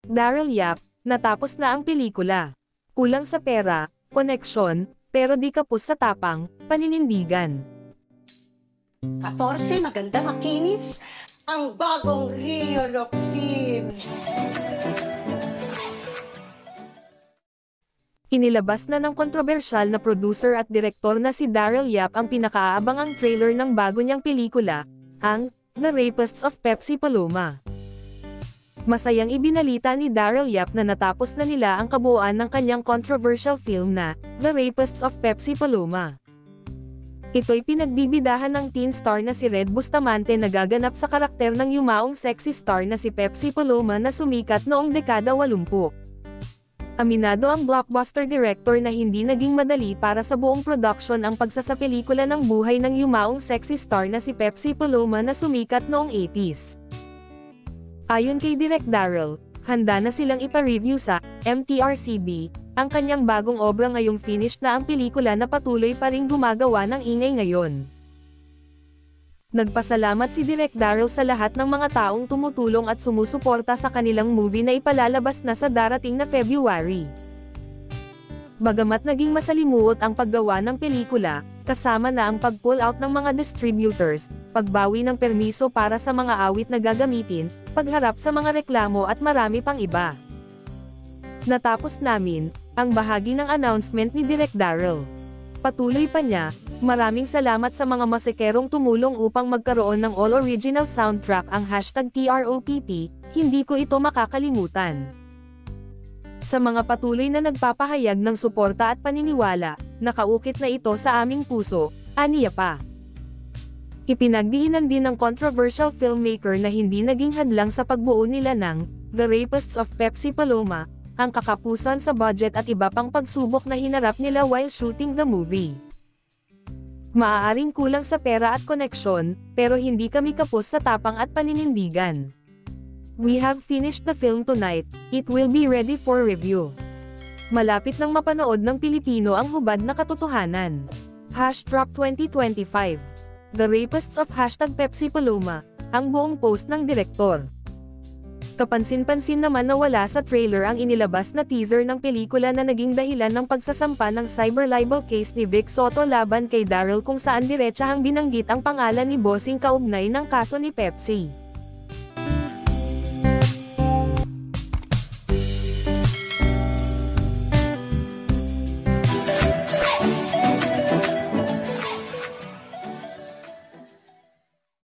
Daryl Yap, natapos na ang pelikula. Kulang sa pera, koneksyon, pero di kapos sa tapang, paninindigan. 14, maganda, makinis. Ang bagong Rio Roxin. Inilabas na ng kontrobersyal na producer at direktor na si Daryl Yap ang pinakaabangang trailer ng bago niyang pelikula, ang The Rapists of Pepsi Paloma. Masayang ibinalita ni Daryl Yap na natapos na nila ang kabuuan ng kanyang controversial film na The Rapists of Pepsi Paloma. Ito'y pinagbibidahan ng teen star na si Red Bustamante na gaganap sa karakter ng yumaong sexy star na si Pepsi Paloma na sumikat noong dekada 80. Aminado ang blockbuster director na hindi naging madali para sa buong production ang pagsasapelikula ng buhay ng yumaong sexy star na si Pepsi Paloma na sumikat noong 80s. Ayon kay Direk Daryl, handa na silang ipa-review sa MTRCB ang kanyang bagong obra ngayong finished na ang pelikula na patuloy pa ring gumagawa ng ingay ngayon. Nagpasalamat si Direk Daryl sa lahat ng mga taong tumutulong at sumusuporta sa kanilang movie na ipalalabas na sa darating na February. Bagamat naging masalimuot ang paggawa ng pelikula, kasama na ang pag-pull out ng mga distributors, pagbawi ng permiso para sa mga awit na gagamitin, pagharap sa mga reklamo at marami pang iba. Natapos namin ang bahagi ng announcement ni Direk Daryl. Patuloy pa niya, maraming salamat sa mga masikerong tumulong upang magkaroon ng all-original soundtrack ang #TROPP, hindi ko ito makakalimutan. Sa mga patuloy na nagpapahayag ng suporta at paniniwala, nakaukit na ito sa aming puso, aniya pa. Ipinagdiinan din ng controversial filmmaker na hindi naging hadlang sa pagbuo nila ng The Rapists of Pepsi Paloma, ang kakapusan sa budget at iba pang pagsubok na hinarap nila while shooting the movie. Maaaring kulang sa pera at koneksyon, pero hindi kami kapos sa tapang at paninindigan. We have finished the film tonight, it will be ready for review. Malapit nang mapanood ng Pilipino ang hubad na katotohanan. #2025. The Rapists of #Pepsi Paloma, ang buong post ng direktor. Kapansin-pansin naman na wala sa trailer ang inilabas na teaser ng pelikula na naging dahilan ng pagsasampa ng cyber libel case ni Vic Soto laban kay Daryl kung saan diretsahang binanggit ang pangalan ni Bossing kaugnay ng kaso ni Pepsi.